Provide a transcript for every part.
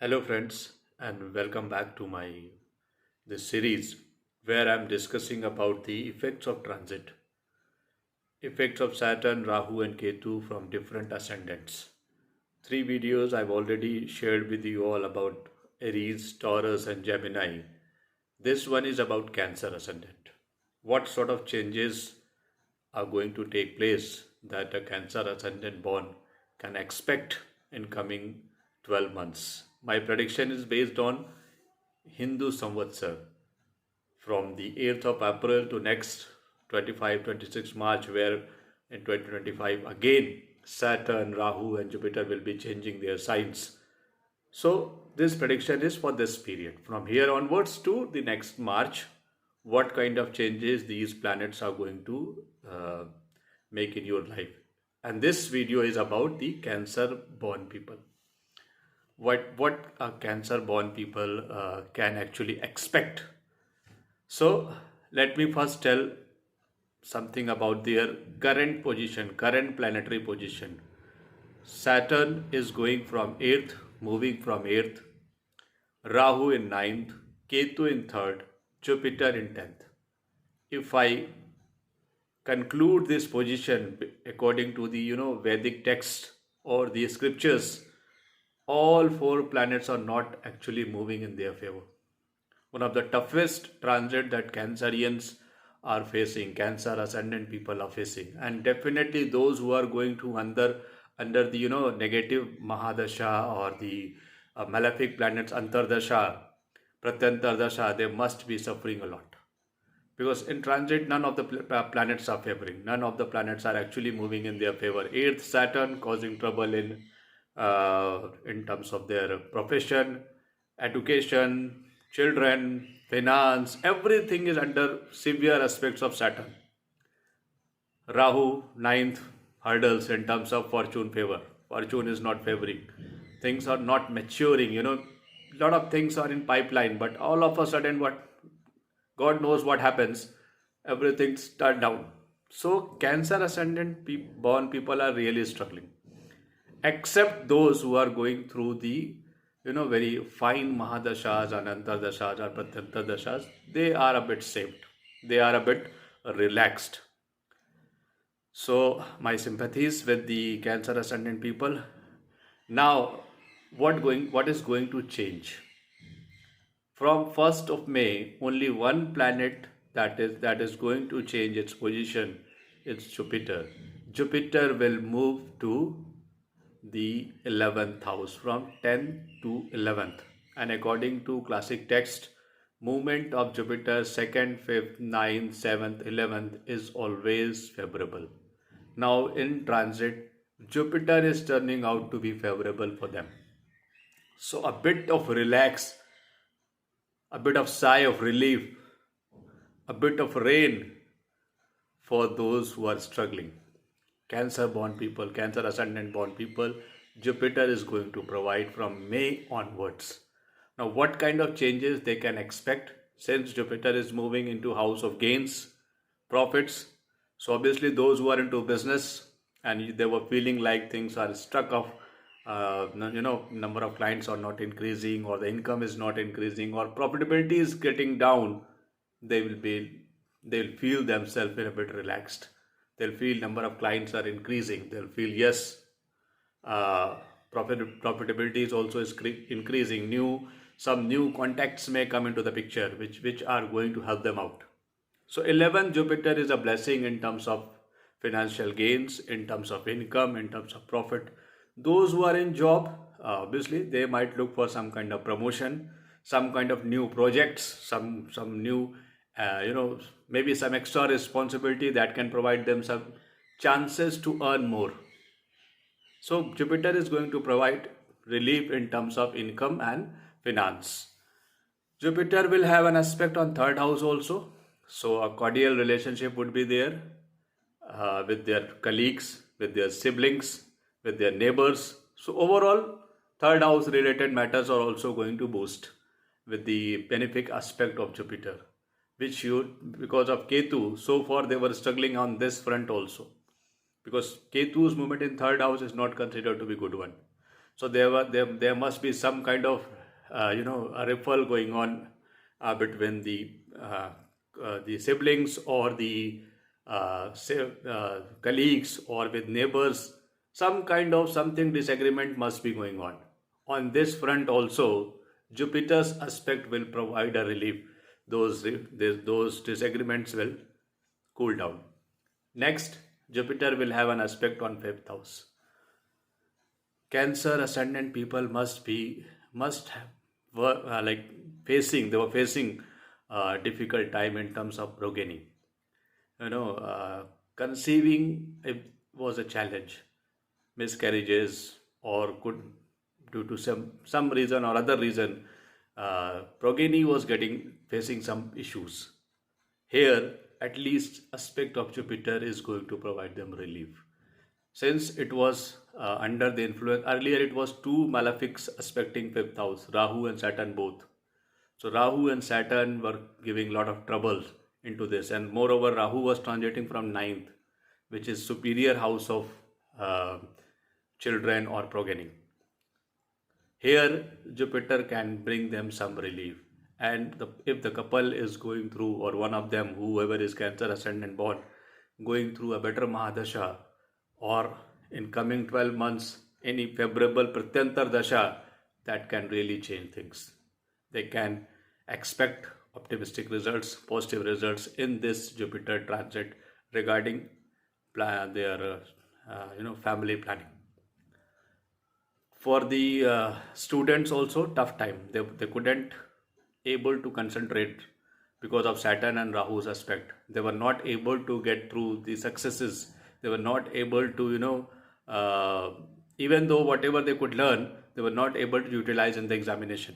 Hello friends and welcome back to my this series where I'm discussing about the effects of transit, effects of Saturn, Rahu and Ketu from different ascendants. Three videos I've already shared with you all about Aries, Taurus and Gemini. This one is about Cancer ascendant. What sort of changes are going to take place that a Cancer ascendant born can expect in coming 12 months? My prediction is based on Hindu Samvatsar from the 8th of April to next 25-26 March, where in 2025 again Saturn, Rahu, and Jupiter will be changing their signs. So, this prediction is for this period. From here onwards to the next March, what kind of changes these planets are going to make in your life. And this video is about the Cancer born people. What Cancer born people can actually expect. So let me first tell something about their current position, current planetary position. Saturn is going from 8th, moving from 8th, Rahu in ninth, Ketu in 3rd, Jupiter in 10th. If I conclude this position according to the Vedic text or the scriptures, all four planets are not actually moving in their favor. One of the toughest transit that Cancerians are facing, Cancer ascendant people are facing, and definitely those who are going to under the negative Mahadasha or the malefic planets Antardasha, Pratyantardasha, they must be suffering a lot. Because in transit, none of the planets are favoring. None of the planets are actually moving in their favor. Eighth Saturn causing trouble in terms of their profession, education, children, finance. Everything is under severe aspects of Saturn. Rahu, ninth, hurdles in terms of fortune favor. Fortune is not favoring. Things are not maturing. A lot of things are in pipeline, but all of a sudden, what God knows what happens, everything's turned down. So, Cancer ascendant born people are really struggling, except those who are going through the very fine Mahadashas and Antardashas or Pratyantardashas. They are a bit saved, they are a bit relaxed. So, my sympathies with the Cancer ascendant people. Now, what is going to change? From 1st of May, only one planet that is going to change its position. It's Jupiter. Jupiter will move to the 11th house from 10th to 11th. And according to classic text, movement of Jupiter 2nd, 5th, 9th, 7th, 11th is always favorable. Now in transit, Jupiter is turning out to be favorable for them. So a bit of relax, a bit of sigh of relief, a bit of rain for those who are struggling. Cancer born people, Cancer ascendant born people, Jupiter is going to provide from May onwards. Now, what kind of changes they can expect since Jupiter is moving into house of gains, profits? So, obviously, those who are into business and they were feeling like things are stuck off, number of clients are not increasing, or the income is not increasing, or profitability is getting down, they will be they'll feel themselves a bit relaxed. They'll feel number of clients are increasing. They'll feel yes, uh, profitability is also increasing. Some new contacts may come into the picture, which are going to help them out. So 11 Jupiter is a blessing in terms of financial gains, in terms of income, in terms of profit. Those who are in job, obviously they might look for some kind of promotion, some kind of new projects, some new, maybe some extra responsibility that can provide them some chances to earn more. So Jupiter is going to provide relief in terms of income and finance. Jupiter will have an aspect on third house also. So a cordial relationship would be there with their colleagues, with their siblings, with their neighbors. So overall, third house related matters are also going to boost with the benefic aspect of Jupiter, which you, because of Ketu, so far they were struggling on this front also. Because Ketu's movement in third house is not considered to be good one. So there must be some kind of a ripple going on between the siblings or the colleagues or with neighbors. Some kind of something disagreement must be going on. On this front also, Jupiter's aspect will provide a relief. Those disagreements will cool down. Next, Jupiter will have an aspect on fifth house. Cancer ascendant people must have like they were facing difficult time in terms of progeny. Conceiving it was a challenge. Miscarriages, or could due to some reason or other reason, progeny was getting facing some issues. Here, at least aspect of Jupiter is going to provide them relief. Since it was under the influence, earlier it was two malefics aspecting fifth house, Rahu and Saturn both. So Rahu and Saturn were giving a lot of trouble into this, and moreover, Rahu was transiting from ninth, which is superior house of uh, children or progeny. Here, Jupiter can bring them some relief. And if the couple is going through, or one of them, whoever is Cancer ascendant born, going through a better Mahadasha, or in coming 12 months, any favorable Pratyantar Dasha, that can really change things. They can expect optimistic results, positive results in this Jupiter transit regarding their family planning. For the students also, tough time. They couldn't able to concentrate because of Saturn and Rahu's aspect. They were not able to get through the successes. They were not able to even though whatever they could learn, they were not able to utilize in the examination.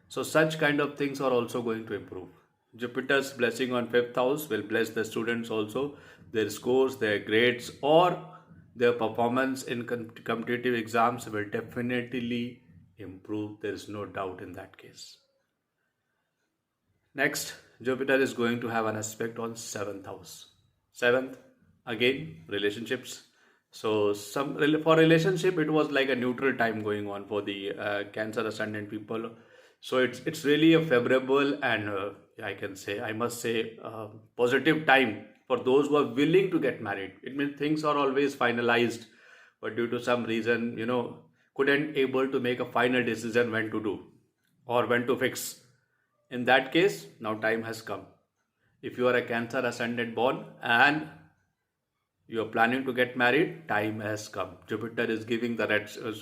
So such kind of things are also going to improve. Jupiter's blessing on fifth house will bless the students also, their scores, their grades, or their performance in competitive exams will definitely improve. There is no doubt in that case. Next, Jupiter is going to have an aspect on seventh house. Seventh, again, relationships. So for relationship, it was like a neutral time going on for the Cancer ascendant people. So it's really a favorable and I must say positive time for those who are willing to get married. It means things are always finalized, but due to some reason, couldn't able to make a final decision when to do or when to fix. In that case, now time has come. If you are a Cancer ascendant born and you are planning to get married, time has come. Jupiter is giving the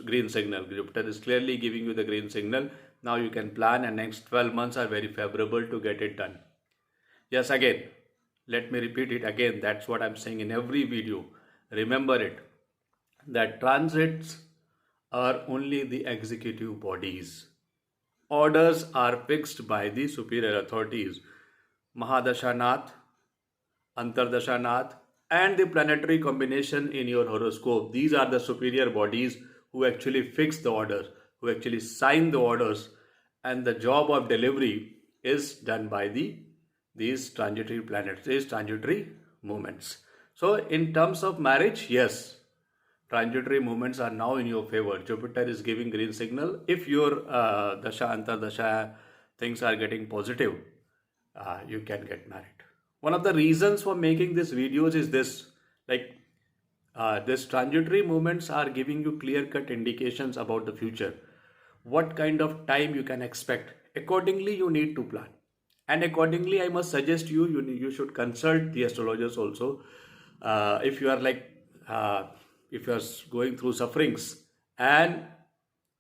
green signal. Jupiter is clearly giving you the green signal. Now you can plan, and next 12 months are very favorable to get it done. Yes, again, let me repeat it again. That's what I'm saying in every video. Remember it, that transits are only the executive bodies. Orders are fixed by the superior authorities. Mahadashanath, Antardashanath, and the planetary combination in your horoscope. These are the superior bodies who actually fix the orders, who actually sign the orders, and the job of delivery is done by these transitory planets, these transitory movements. So in terms of marriage, yes, transitory movements are now in your favor. Jupiter is giving green signal. If your dasha, antardasha, things are getting positive, you can get married. One of the reasons for making these videos is this, like these transitory movements are giving you clear-cut indications about the future. What kind of time you can expect. Accordingly, you need to plan. And accordingly, I must suggest you should consult the astrologers also. If you are if you are going through sufferings and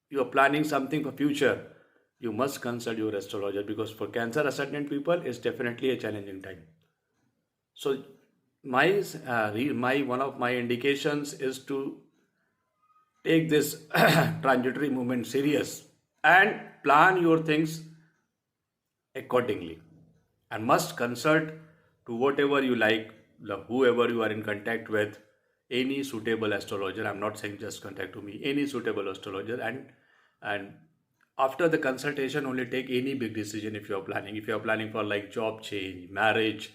you are planning something for future, you must consult your astrologer, because for Cancer ascendant people, it's definitely a challenging time. So my one of my indications is to take this transitory movement serious and plan your things accordingly, and must consult to whatever you like, whoever you are in contact with, any suitable astrologer. I'm not saying just contact to me, any suitable astrologer, and after the consultation only take any big decision. If you are planning for like job change, marriage,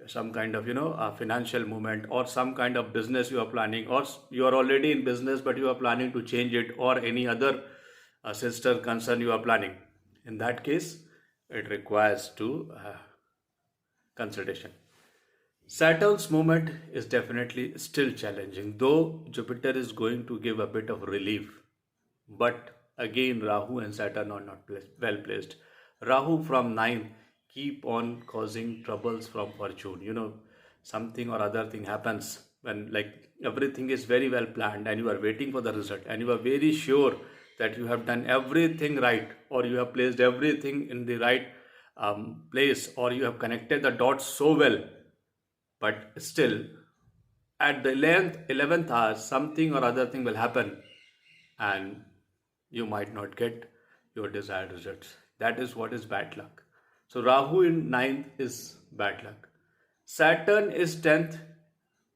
some kind of a financial movement, or some kind of business you are planning, or you are already in business but you are planning to change it, or any other sister concern you are planning. In that case, it requires to consultation. Saturn's movement is definitely still challenging, though Jupiter is going to give a bit of relief. But again, Rahu and Saturn are not well placed. Rahu from 9 keep on causing troubles from fortune. Something or other thing happens when, like, everything is very well planned and you are waiting for the result and you are very sure that you have done everything right, or you have placed everything in the right place, or you have connected the dots so well, but still at the 11th hour something or other thing will happen, and you might not get your desired results. That is what is bad luck. So Rahu in ninth is bad luck. Saturn is in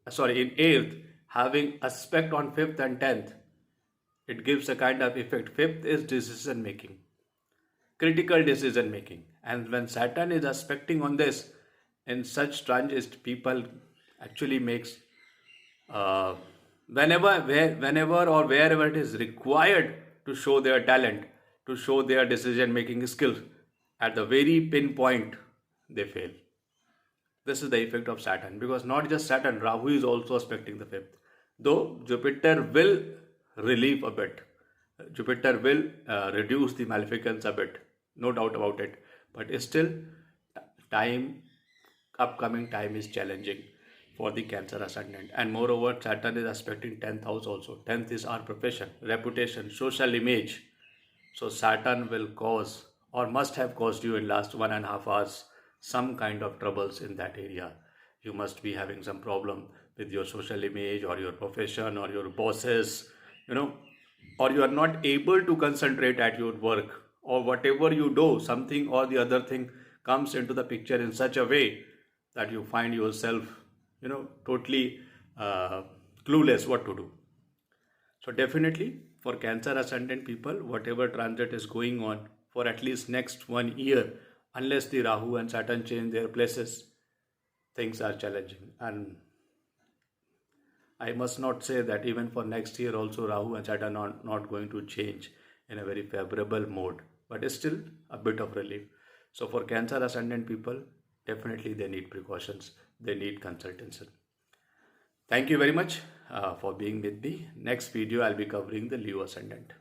8th, having aspect on 5th and 10th. It gives a kind of effect. 5th is decision making, critical decision making. And when Saturn is aspecting on this, in such transits, people actually makes uh, whenever or wherever it is required to show their talent, to show their decision making skills, at the very pinpoint they fail. This is the effect of Saturn, because not just Saturn, Rahu is also aspecting the fifth. Though Jupiter will relieve a bit, Jupiter will reduce the maleficence a bit, no doubt about it. But still, time, upcoming time is challenging for the Cancer ascendant. And moreover, Saturn is aspecting 10th house also. 10th is our profession, reputation, social image. So Saturn will cause, or must have caused you in last 1.5 hours, some kind of troubles in that area. You must be having some problem with your social image, or your profession, or your bosses, or you are not able to concentrate at your work, or whatever you do, something or the other thing comes into the picture in such a way that you find yourself, totally clueless what to do. So definitely for Cancer ascendant people, whatever transit is going on for at least next 1 year, unless the Rahu and Saturn change their places, things are challenging. And I must not say that even for next year also Rahu and Saturn are not going to change in a very favorable mode, but it's still a bit of relief. So for Cancer ascendant people, definitely they need precautions, they need consultation. Thank you very much for being with me. Next video I'll be covering the Leo ascendant.